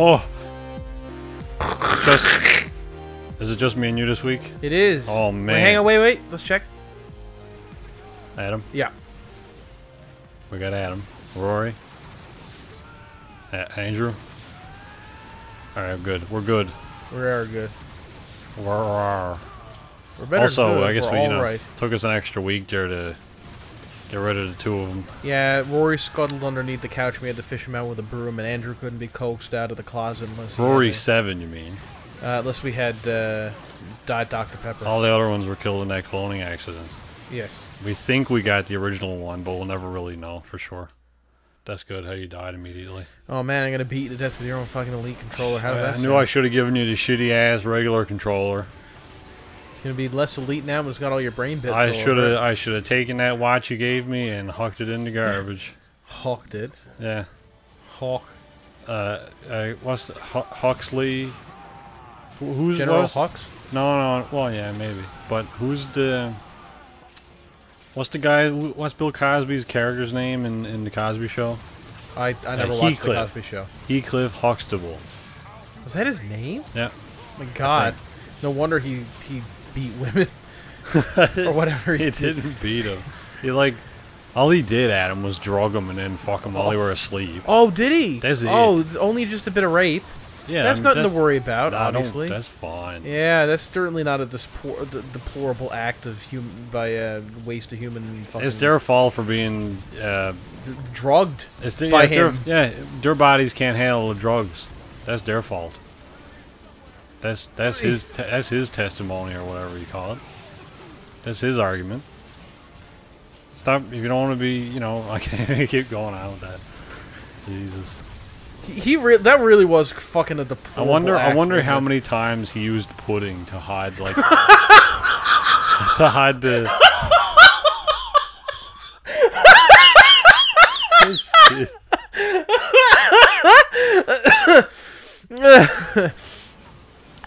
Oh! Is it just me and you this week? It is. Oh, man. Wait, hang on, wait. Let's check. Adam? Yeah. We got Adam. Rory? Andrew? Alright, good. We're good. We are good. We're better also, than good. I guess We're we, all right. took us an extra week there to get rid of the two of them. Yeah, Rory scuttled underneath the couch. We had to fish him out with a broom, and Andrew couldn't be coaxed out of the closet unless Rory 7, you mean? Unless we had Diet Dr. Pepper. All the other ones were killed in that cloning accident. Yes. We think we got the original one, but we'll never really know for sure. That's good, how you died immediately. Oh man, I'm gonna beat you to death with your own fucking elite controller. How did that I knew I should have given you the shitty-ass regular controller. It's gonna be less elite now, but it's got all your brain bits. I should have taken that watch you gave me and hucked it in the garbage. Hawked it. Yeah. Hawk. What's Huxley? Who's General Hux? No. Well, yeah, maybe. But who's the? What's the guy? What's Bill Cosby's character's name in the Cosby Show? I never watched the Cosby Show. Heathcliff Huxtable. Was that his name? Yeah. Oh my God. No wonder he beat women or whatever. He didn't beat him. He all he did, Adam, was drug them and then fuck them while they were asleep. Oh, did he? That's it. Oh, it's only just a bit of rape. Yeah, that's nothing to worry about. Obviously, that's fine. Yeah, that's certainly not a deplorable act of waste of human. Fucking it's their fault for being drugged by him. Their bodies can't handle the drugs. That's their fault. That's his testimony or whatever you call it. That's his argument. Stop if you don't want to be. I can't keep going on with that. Jesus. That really was fucking a deplorable I wonder act, how many times he used pudding to hide to hide the.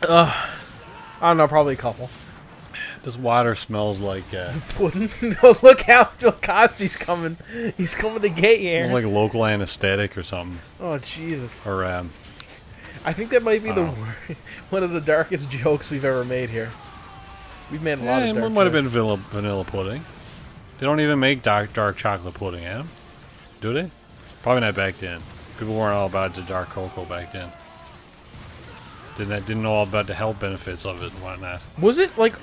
I don't know, probably a couple. This water smells like pudding. Look how Bill Cosby's coming. He's coming to get you. Smells like local anesthetic or something. Oh Jesus! Or I think that might be one of the darkest jokes we've ever made here. We've made a lot of dark jokes. It might have been vanilla pudding. They don't even make dark chocolate pudding, Adam. Do they? Probably not back then. People weren't all about the dark cocoa back then. Didn't know all about the health benefits of it and whatnot. Was it like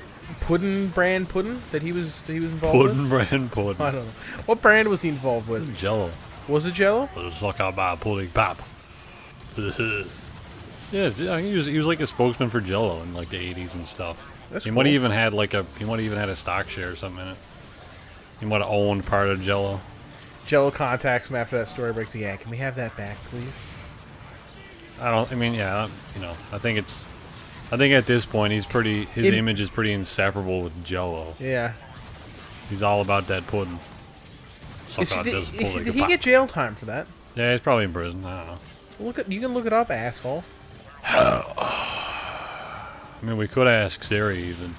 puddin brand pudding that he was involved with? Puddin brand pudding. I don't know. What brand was he involved with? Jell-O. Was it Jell-O? Let's look out my pudding pop. Yes, he was like a spokesman for Jell-O in like the 80s and stuff. That's he cool. might have even had a stock share or something in it. He might have owned part of Jell-O. Jell-O contacts him after that story breaks. Yeah, can we have that back, please? I think at this point his image is pretty inseparable with Jell-O. Yeah. He's all about that pudding. Did he get jail time for that? Yeah, he's probably in prison. I don't know. You can look it up, asshole. I mean, we could ask Siri even.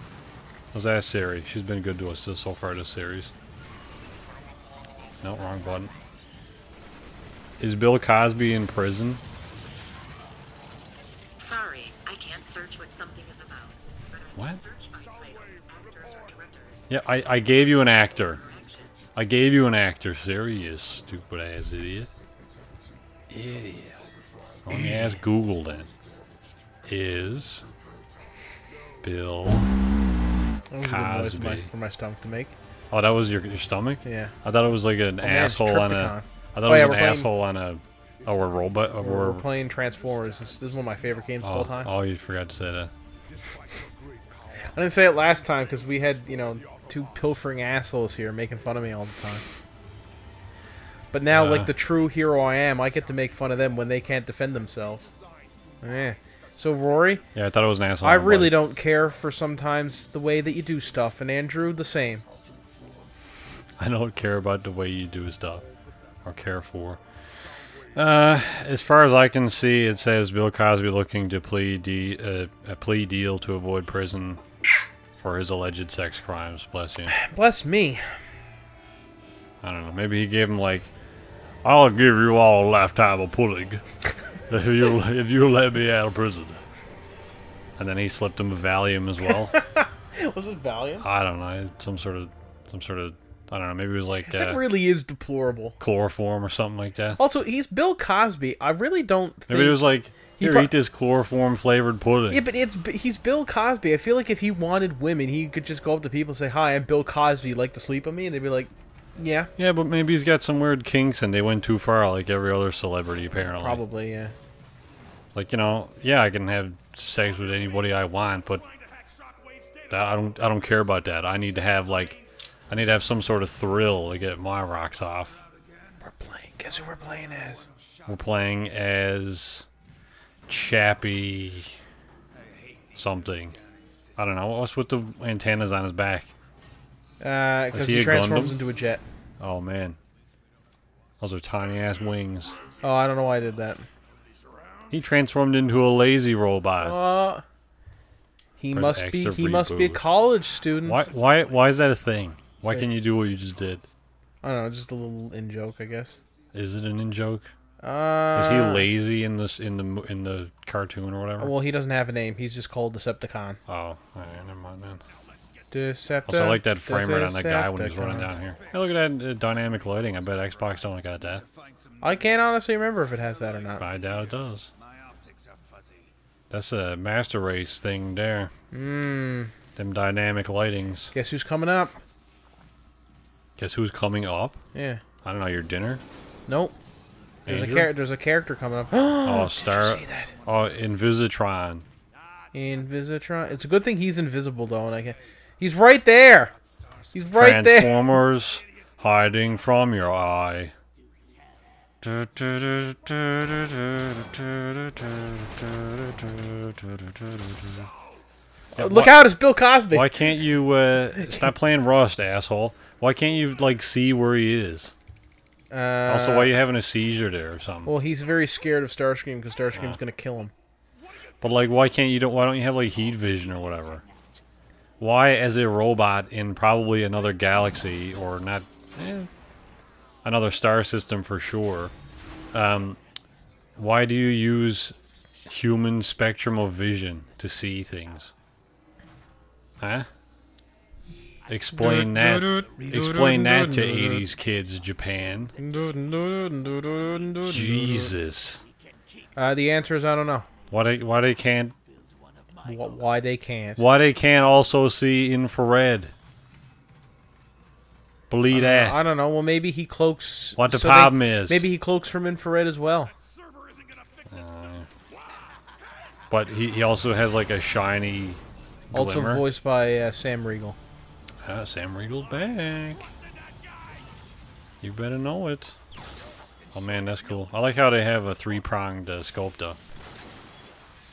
Let's ask Siri. She's been good to us so far this series. No, wrong button. Is Bill Cosby in prison? Sorry, I can't search what something is about. But I What? can search by title, actors or directors. Yeah, I gave you an actor. I gave you an actor, Siri, you stupid ass idiot. Idiot. Let me ask Google then. Is Bill Cosby for my stomach to make? Oh, that was your stomach? Yeah. I thought it was like an asshole on a. I thought it was an asshole on a. Oh, we're robot. We're playing Transformers. This is one of my favorite games of all time. Oh, you forgot to say that. I didn't say it last time because we had two pilfering assholes here making fun of me all the time. But now, like the true hero I am, I get to make fun of them when they can't defend themselves. Eh. So, Rory? Yeah, I thought it was an asshole. I really don't care for sometimes the way that you do stuff, and Andrew, the same. I don't care about the way you do stuff. Or care for. As far as I can see, it says Bill Cosby looking to plead a plea deal to avoid prison for his alleged sex crimes. Bless you. Bless me. I don't know. Maybe he gave him like, I'll give you all a lifetime of pudding. if you let me out of prison. And then he slipped him a Valium as well. Was it Valiant? I don't know, some sort of, I don't know, maybe it was like That really is deplorable. chloroform or something like that. Also, he's Bill Cosby. I really don't think... Maybe it was like, here, eat this chloroform-flavored pudding. Yeah, but he's Bill Cosby. I feel like if he wanted women, he could just go up to people and say, "Hi, I'm Bill Cosby. You like to sleep with me?" And they'd be like, "Yeah." Yeah, but maybe he's got some weird kinks and they went too far, like every other celebrity, apparently. Probably, yeah. Like, you know, yeah, I can have sex with anybody I want, but I don't care about that. I need to have some sort of thrill to get my rocks off. We're playing. Guess who we're playing as? We're playing as Chappie something. I don't know. What's with the antennas on his back? Because he transforms into a jet. Oh man, those are tiny ass wings. Oh, I don't know why I did that. He transformed into a lazy robot. He must be a college student. Why is that a thing? Why can't you do what you just did? I don't know, just a little in joke, I guess. Is it an in joke? Is he lazy in the cartoon or whatever? Well, he doesn't have a name. He's just called Decepticon. Oh, alright, never mind then. Also, I like that frame rate on that guy when he's running down here. Hey, look at that dynamic lighting. I bet Xbox don't got that. I can't honestly remember if it has that or not. I doubt it does. That's a Master Race thing there. Them dynamic lightings. Guess who's coming up? Guess who's coming up? Yeah. I don't know, your dinner? Nope. There's a character coming up. Oh, Star. Did you see that? Oh, Invisitron. Invisitron. It's a good thing he's invisible though, and I can. He's right there. He's right there. Transformers hiding from your eye. Look out! It's Bill Cosby. Why can't you stop playing Rust, asshole? Why can't you like see where he is? Also, why are you having a seizure there or something? Well, he's very scared of Starscream because Starscream's gonna kill him. But like, why don't you have like heat vision or whatever? Why, as a robot in probably another galaxy or not, another star system for sure, why do you use human spectrum of vision to see things? Huh? Explain that. Explain that to 80s kids, Japan. Jesus. The answer is I don't know. Why they can't? Why they can't? Why they can't also see infrared? Believe that. I don't know. Well, maybe he cloaks. What the problem is? Maybe he cloaks from infrared as well. But he also has like a shiny Also glimmer. voiced by Sam Riegel. Sam Riegel's back. You better know it. Oh man, that's cool. I like how they have a three-pronged scope though.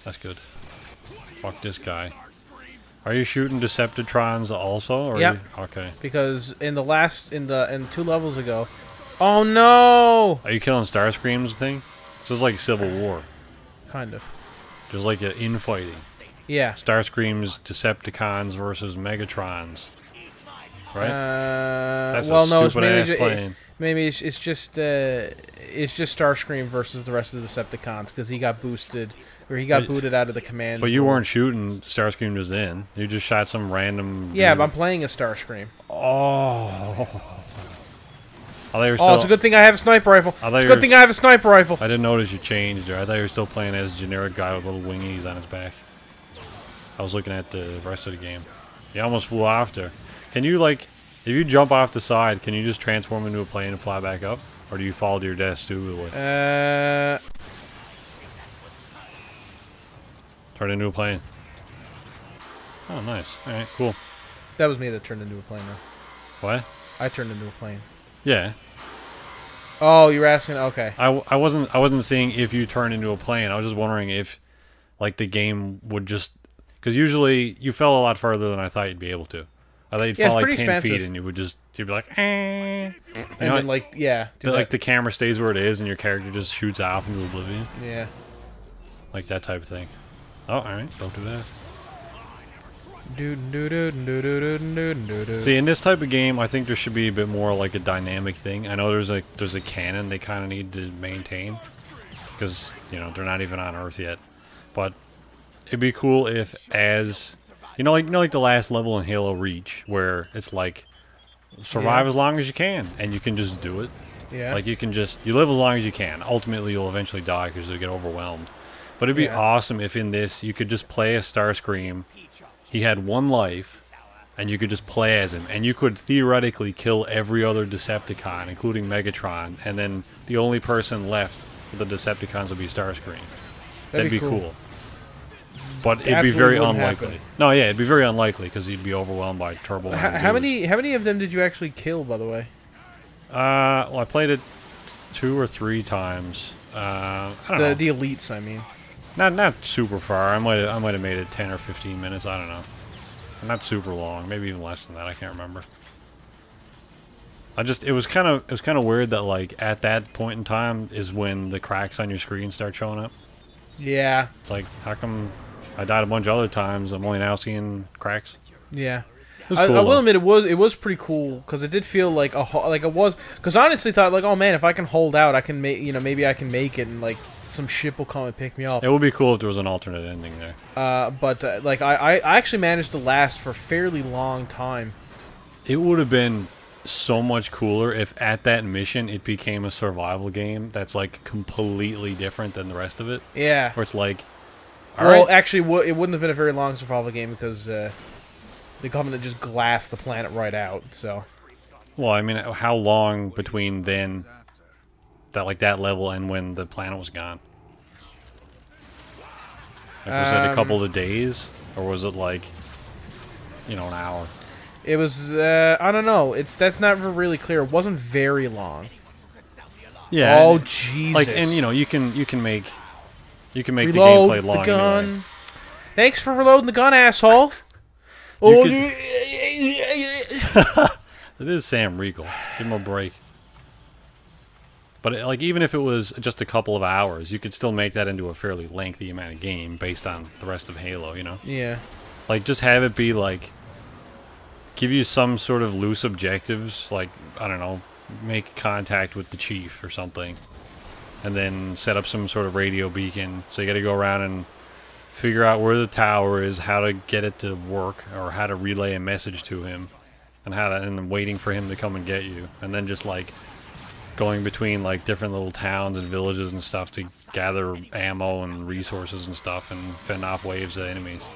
That's good. Fuck this guy. Are you shooting Deceptitrons also? Or yeah. Okay. Because in the 2 levels ago. Oh no! Are you killing Starscream's thing? So it's like Civil War. Kind of. Just like infighting. Yeah. Starscream's Decepticons versus Megatrons. Right? That's well, a no, stupid ass plane. Maybe it's just Starscream versus the rest of the Decepticons because he got boosted or he got booted out of the command. But you weren't shooting Starscream was in. You just shot some random. Yeah, but I'm playing a Starscream. Oh. Oh, it's a good thing I have a sniper rifle. It's a good thing I have a sniper rifle. I didn't notice you changed there. I thought you were still playing as a generic guy with little wingies on his back. I was looking at the rest of the game. You almost flew off there. Can you, like, if you jump off the side, can you just transform into a plane and fly back up? Or do you fall to your death stupidly? Turn into a plane. Oh, nice. Alright, cool. That was me that turned into a plane, though. What? I turned into a plane. Yeah. Oh, you were asking? Okay. I wasn't seeing if you turn into a plane. I was just wondering if, like, the game would just... Because usually you fell a lot further than I thought you'd be able to. I thought you'd fall like 10 feet and you'd be like, eh. And then, like, yeah. But, like, the camera stays where it is and your character just shoots off into oblivion. Yeah. Like that type of thing. Oh, alright. Don't do that. See, in this type of game, I think there should be a bit more like a dynamic thing. I know there's a canon they kind of need to maintain. because you know they're not even on Earth yet. But it'd be cool if, as like the last level in Halo Reach, where it's like survive as long as you can, and you can just do it. Yeah. Like you live as long as you can. Ultimately, you'll eventually die because you'll get overwhelmed. But it'd be awesome if in this you could just play as Starscream. He had 1 life, and you could just play as him, and you could theoretically kill every other Decepticon, including Megatron, and then the only person left with the Decepticons would be Starscream. That'd be cool. But it'd be very unlikely. Happen. No, yeah, it'd be very unlikely because he'd be overwhelmed by Turbo. How many of them did you actually kill, by the way? Well, I played it 2 or 3 times. I don't know. The elites, I mean. Not super far. I might have made it 10 or 15 minutes. I don't know. Not super long. Maybe even less than that. I can't remember. It was kind of weird that like at that point in time is when the cracks on your screen start showing up. Yeah. It's like, how come I died a bunch of other times? I'm only now seeing cracks. Yeah. It was cool, I will admit it was pretty cool because it did feel like it was, because I honestly thought like, oh man, if I can hold out, I can make, maybe I can make it, and like some ship will come and pick me up. It would be cool if there was an alternate ending there. But like I actually managed to last for a fairly long time. It would have been so much cooler if at that mission it became a survival game that's like completely different than the rest of it. Yeah. Where it's like, actually, it wouldn't have been a very long survival game because the government just glassed the planet right out. So. Well, I mean, how long between then that level and when the planet was gone? Like, was it a couple of days, or was it like, an hour? It was, I don't know. That's not really clear. It wasn't very long. Yeah. Oh Jesus! Like, and you can make the Reload gameplay long. The gun. Anyway. Thanks for reloading the gun, asshole. Oh, it is Sam Riegel. Give him a break. But like, even if it was just a couple of hours, you could still make that into a fairly lengthy amount of game based on the rest of Halo. Yeah. Like, just have it be like, give you some sort of loose objectives, like, I don't know, make contact with the chief or something, and then set up some sort of radio beacon. So you got to go around and figure out where the tower is, how to get it to work, or how to relay a message to him, and and waiting for him to come and get you, and then just like going between like different little towns and villages and stuff to gather ammo and resources and stuff and fend off waves of enemies.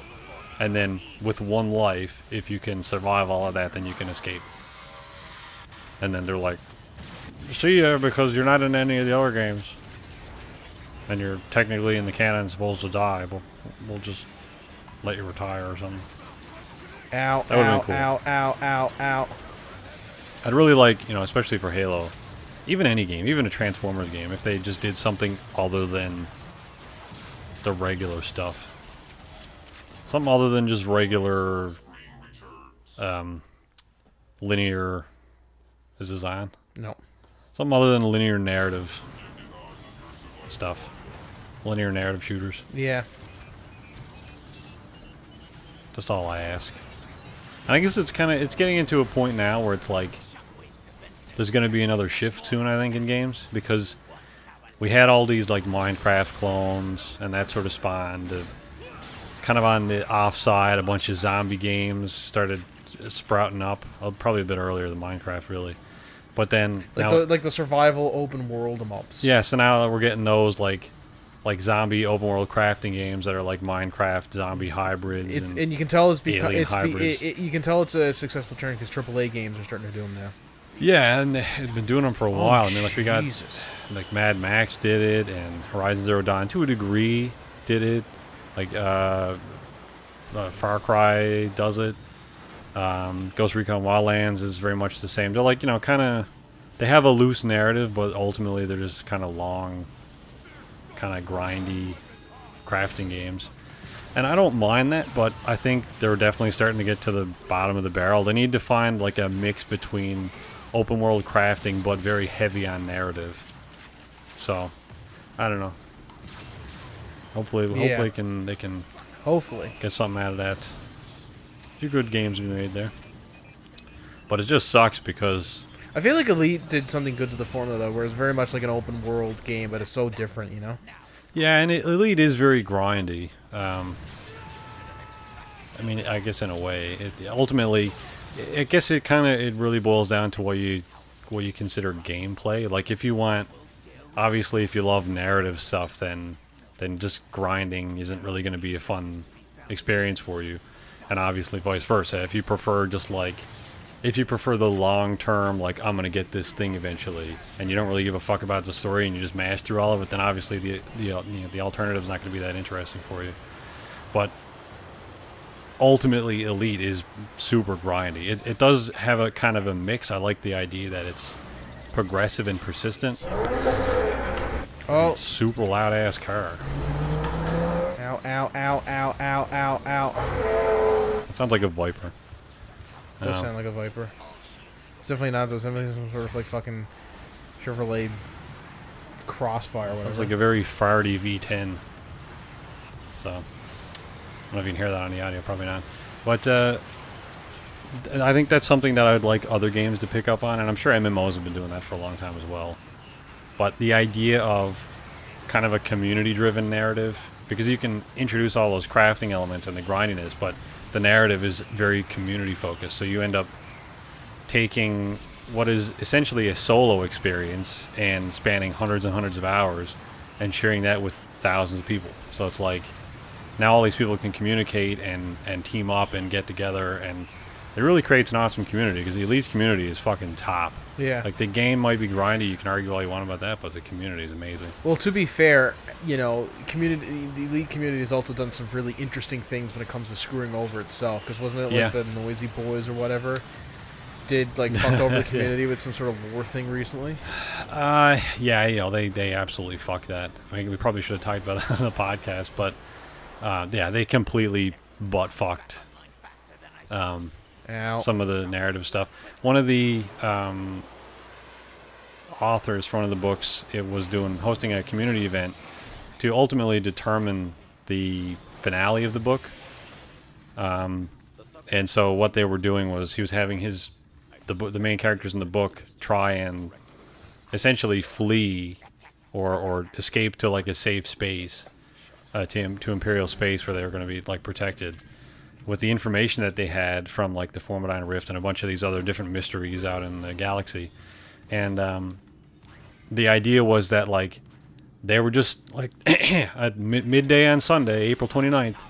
And then with 1 life, if you can survive all of that, then you can escape. And then they're like, see ya, because you're not in any of the other games. And you're technically in the canon supposed to die, but we'll just let you retire or something. Ow, that would've ow, been cool. ow, ow, ow, ow. I'd really like, especially for Halo, even any game, even a Transformers game, if they just did something other than the regular stuff. Something other than just regular linear... Is this on? No. Something other than linear narrative stuff. Linear narrative shooters. Yeah. That's all I ask. And I guess it's getting into a point now where it's like there's going to be another shift soon, I think, in games, because we had all these like Minecraft clones and that sort of spawned. Kind of on the offside, a bunch of zombie games started sprouting up, probably a bit earlier than Minecraft, really. But then like the survival open world em-ups. Yeah, so now we're getting those like zombie open world crafting games that are like Minecraft zombie hybrids. And you can tell it's you can tell it's a successful turn because AAA games are starting to do them now. Yeah, and they've been doing them for a while. I mean, like we got Jesus. Like Mad Max did it, and Horizon Zero Dawn to a degree did it. Like Far Cry does it. Ghost Recon Wildlands is very much the same. They're like, kind of, they have a loose narrative, but ultimately they're just kind of long, kind of grindy crafting games. And I don't mind that, but I think they're definitely starting to get to the bottom of the barrel. They need to find like a mix between open world crafting, but very heavy on narrative. So, I don't know. Hopefully they can get something out of that. A few good games we made there. But it just sucks because I feel like Elite did something good to the formula, though, where it's very much like an open world game, but it's so different, you know? Yeah, and Elite is very grindy. I mean, I guess in a way, ultimately, I guess it really boils down to what you consider gameplay. Like, if you want, obviously, if you love narrative stuff, then just grinding isn't really going to be a fun experience for you, and obviously vice versa. If you prefer the long-term, like, I'm going to get this thing eventually, and you don't really give a fuck about the story and you just mash through all of it, then obviously the alternative is not going to be that interesting for you. But ultimately, Elite is super grindy. It does have a kind of a mix. I like the idea that it's progressive and persistent. Oh. Super loud-ass car. Ow, ow, ow, ow, ow, ow, ow. It sounds like a Viper. Does sound like a Viper. It's definitely not. There's definitely some sort of like fucking Chevrolet Crossfire or whatever. Sounds like a very farty V10. So, I don't know if you can hear that on the audio. Probably not. But I think that's something that I'd like other games to pick up on, and I'm sure MMOs have been doing that for a long time as well. But the idea of kind of a community-driven narrative, because you can introduce all those crafting elements and the grindiness, but the narrative is very community-focused. So you end up taking what is essentially a solo experience and spanning hundreds and hundreds of hours and sharing that with thousands of people. So it's like now all these people can communicate and team up and get together, and it really creates an awesome community, because the Elite community is fucking top. Yeah. Like, the game might be grindy, you can argue all you want about that, but the community is amazing. Well, to be fair, you know, the Elite community has also done some really interesting things when it comes to screwing over itself. Because wasn't it like the Noisy Boys or whatever did like fuck over the community with some sort of war thing recently? Yeah, you know, they absolutely fucked that. I mean, we probably should have talked about it on the podcast, but yeah, they completely butt fucked some of the narrative stuff. One of the authors for one of the books, it was hosting a community event to ultimately determine the finale of the book. And so what they were doing was he was having the main characters in the book try and essentially flee or escape to like a safe space, to Imperial space where they were going to be like protected, with the information that they had from like the Formidine Rift and a bunch of these other different mysteries out in the galaxy. And the idea was that like they were just like at midday on Sunday, April 29th,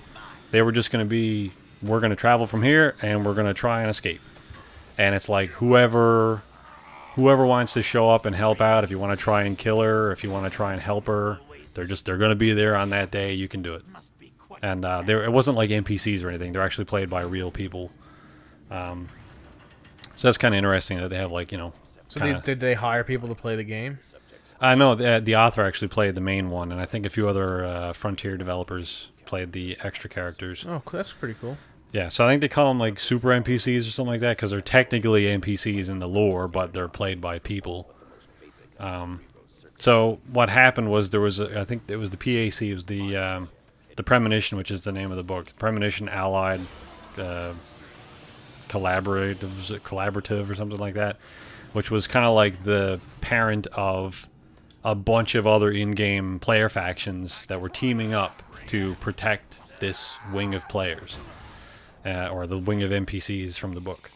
they were just going to be, we're going to travel from here and we're going to try and escape. And it's like whoever wants to show up and help out, if you want to try and kill her, if you want to try and help her, they're going to be there on that day. You can do it. And it wasn't like NPCs or anything. They're actually played by real people. So that's kind of interesting that they have, like, you know... So did they hire people to play the game? No, the author actually played the main one, and I think a few other Frontier developers played the extra characters. Oh, that's pretty cool. Yeah, so I think they call them, like, super NPCs or something like that, because they're technically NPCs in the lore, but they're played by people. So what happened was there was, I think it was the PAC, it was the Premonition, which is the name of the book. Premonition Allied Collaborative or something like that, which was kind of like the parent of a bunch of other in-game player factions that were teaming up to protect this wing of players, or the wing of NPCs from the book.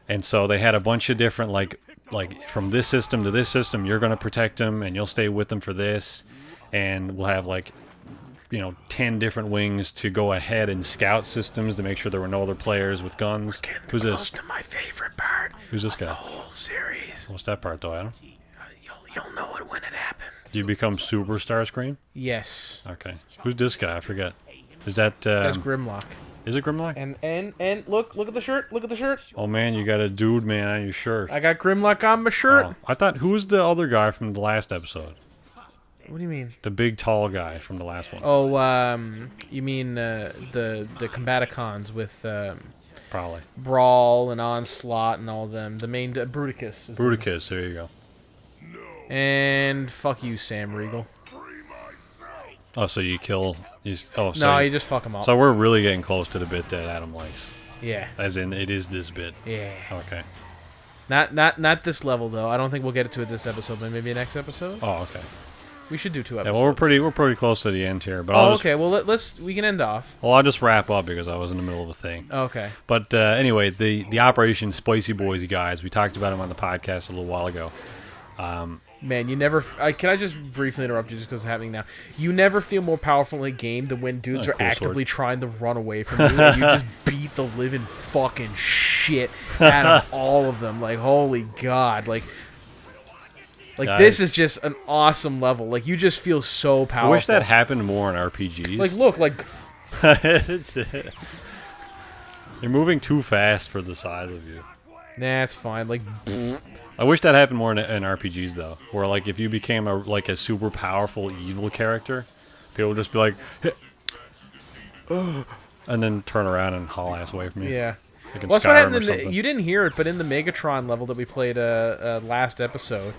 And so they had a bunch of different, like from this system to this system, you're going to protect them, and you'll stay with them for this, and we'll have, like, you know, 10 different wings to go ahead and scout systems to make sure there were no other players with guns. Who's this? Close to my favorite part. Who's this guy? The whole series. What's that part, though, Adam? You'll know it when it happens. Do you become Super Starscream? Yes. Okay. Who's this guy? I forget. Is that... That's Grimlock. Is it Grimlock? And look at the shirt. Look at the shirt. Oh, man, you got a dude man on your shirt. I got Grimlock on my shirt. Oh, I thought... Who was the other guy from the last episode? What do you mean? The big, tall guy from the last one. Oh, you mean the Combaticons with probably Brawl and Onslaught and all them. The main Bruticus. Bruticus, there you go. And fuck you, Sam Riegel. Oh, so you kill... So no, you just fuck him up. So we're really getting close to the bit that Adam likes. Yeah. As in, it is this bit. Yeah. Okay. Not this level though. I don't think we'll get it to it this episode, but maybe next episode. Oh, okay. We should do 2 episodes. Yeah, well, we're pretty close to the end here. But okay. Well, we can end off. Well, I'll just wrap up because I was in the middle of a thing. Okay. But anyway, the Operation Spicy Boys guys, we talked about them on the podcast a little while ago. Man, you never... can I just briefly interrupt you just because it's happening now? You never feel more powerful in a game than when dudes are actively trying to run away from you and you just beat the living fucking shit out of all of them. Like, holy God. Like this is just an awesome level. Like, you just feel so powerful. I wish that happened more in RPGs. Like, look, like... You're moving too fast for the size of you. Nah, it's fine. Like... I wish that happened more in RPGs, though. Where, like, if you became a super powerful evil character, people would just be like... and then turn around and haul ass away from you. Yeah. Like in Well, that's what Skyrim happened or something. you didn't hear it, but in the Megatron level that we played last episode,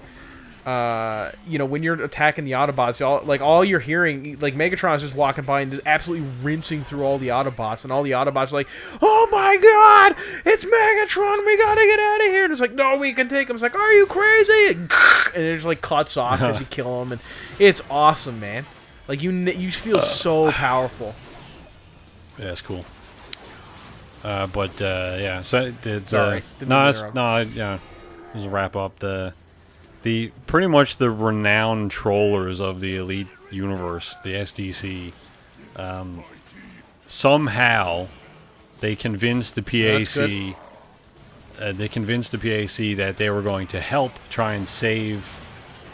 you know, when you're attacking the Autobots, all you're hearing, like, Megatron's just walking by and just absolutely rinsing through all the Autobots, and all the Autobots are like, "Oh my God, it's Megatron! We gotta get out of here!" And it's like, "No, we can take him." It's like, "Are you crazy?" And it just like cuts off as you kill him, and it's awesome, man. Like you feel so powerful. Yeah, it's cool. Yeah. So Sorry. Yeah. Just wrap up the pretty much the renowned trollers of the Elite Universe, the SDC. Somehow, they convinced the PAC. That they were going to help try and save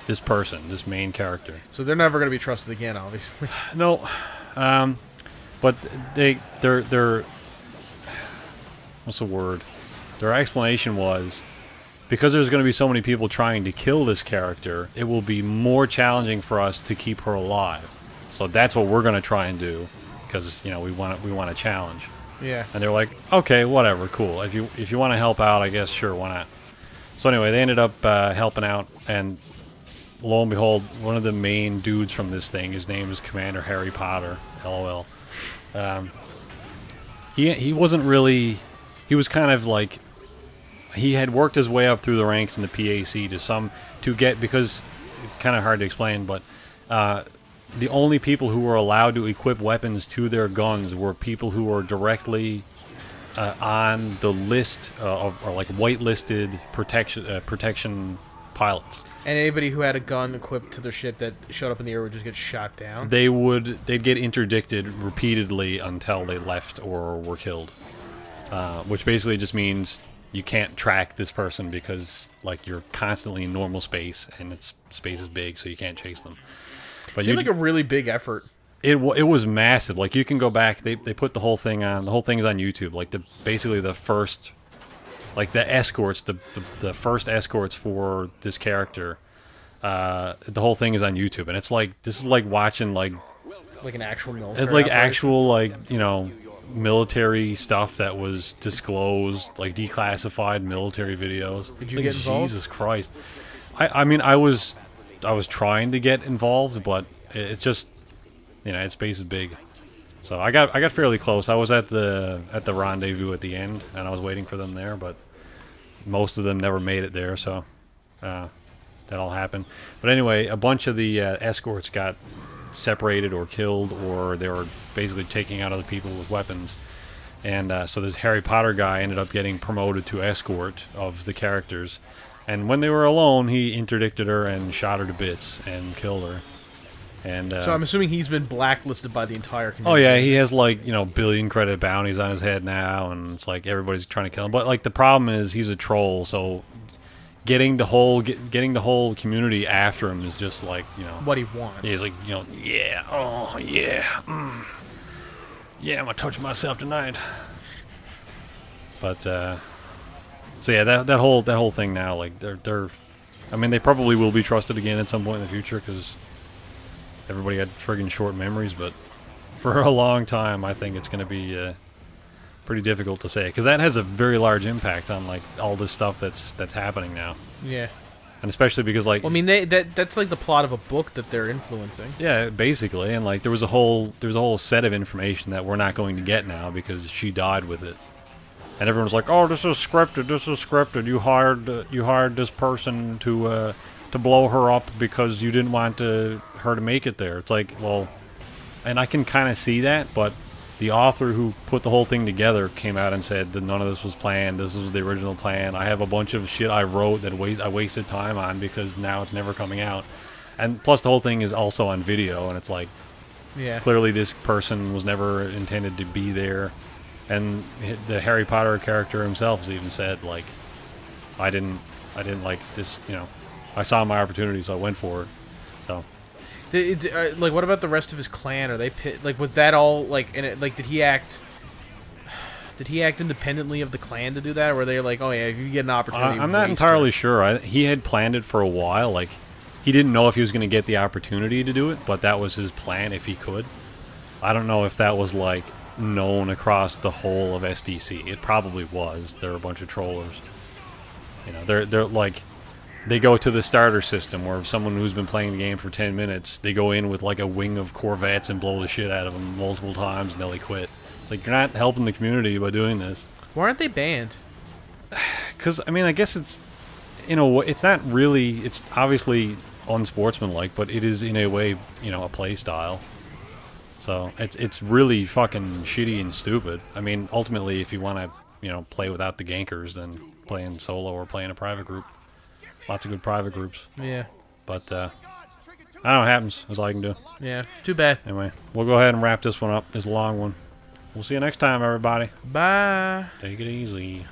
this person, this main character. So they're never going to be trusted again, obviously. No, but they're what's the word? Their explanation was, because there's going to be so many people trying to kill this character, it will be more challenging for us to keep her alive. So that's what we're going to try and do, because we want a challenge. Yeah. And they're like, okay, whatever, cool. If you want to help out, I guess sure, why not? So anyway, they ended up helping out, and lo and behold, one of the main dudes from this thing, his name is Commander Harry Potter, LOL. He wasn't really. He was kind of like. He had worked his way up through the ranks in the PAC because it's kind of hard to explain, but the only people who were allowed to equip weapons to their guns were people who were directly on the list or like whitelisted protection pilots. And anybody who had a gun equipped to their ship that showed up in the air would just get shot down? They'd get interdicted repeatedly until they left or were killed. Which basically just means you can't track this person because, like, you're constantly in normal space, and space is big, so you can't chase them. But it seemed like a really big effort. It was massive. Like, you can go back. They put the whole thing on. The whole thing's on YouTube. Like, basically the first, like, the escorts, the first escorts for this character. The whole thing is on YouTube, and it's like, this is like watching like an actual military. It's like operation. actual, like, military stuff that was disclosed, like declassified military videos. Did you get involved? Jesus Christ! I mean, I was trying to get involved, but it's just, space is big. So I got fairly close. I was at the rendezvous at the end, and I was waiting for them there, but most of them never made it there. So that all happened. But anyway, a bunch of the escorts got separated or killed, or they were basically taking out other people with weapons, and so this Harry Potter guy ended up getting promoted to escort of the characters, and when they were alone, he interdicted her and shot her to bits and killed her. And so I'm assuming he's been blacklisted by the entire community. Oh yeah, he has like billion credit bounties on his head now, and it's like everybody's trying to kill him. But like the problem is he's a troll, so getting the whole community after him is just like, what he wants. He's like, yeah, oh yeah, yeah, I'm gonna touch myself tonight. But so yeah, that whole thing now, like I mean, they probably will be trusted again at some point in the future because everybody had friggin' short memories. But for a long time, I think it's gonna be pretty difficult to say, because that has a very large impact on like all this stuff that's happening now. Yeah. And especially because, like, well, I mean, that's like the plot of a book that they're influencing. Yeah, basically, and like there was a whole set of information that we're not going to get now because she died with it. And everyone's like, "Oh, this is scripted. This is scripted. You hired this person to blow her up because you didn't want her to make it there." It's like, well, and I can kind of see that, but the author who put the whole thing together came out and said that none of this was planned. This was the original plan. I have a bunch of shit I wrote that I wasted time on because now it's never coming out. And plus, the whole thing is also on video, and it's like, Yeah. clearly this person was never intended to be there. And the Harry Potter character himself has even said, like, I didn't like this, you know, I saw my opportunity, so I went for it. So, Like, what about the rest of his clan? Are they like, was that all like, like, did he act independently of the clan to do that, or were they like, oh yeah, if you get an opportunity? I'm not entirely sure. He had planned it for a while. Like, he didn't know if he was going to get the opportunity to do it, but that was his plan if he could. I don't know if that was like known across the whole of SDC. It probably was. There are a bunch of trollers. You know, they're like, they go to the starter system where someone who's been playing the game for 10 minutes, they go in with like a wing of Corvettes and blow the shit out of them multiple times and they'll quit. It's like, you're not helping the community by doing this. Why aren't they banned? Because, I mean, I guess it's, you know, it's not really, it's obviously unsportsmanlike, but it is in a way, you know, a play style. So it's really fucking shitty and stupid. I mean, ultimately, if you want to, you know, play without the gankers, then playing solo or playing a private group. Lots of good private groups. Yeah. But, I don't know, it happens. That's all I can do. Yeah, it's too bad. Anyway, we'll go ahead and wrap this one up. It's a long one. We'll see you next time, everybody. Bye. Take it easy.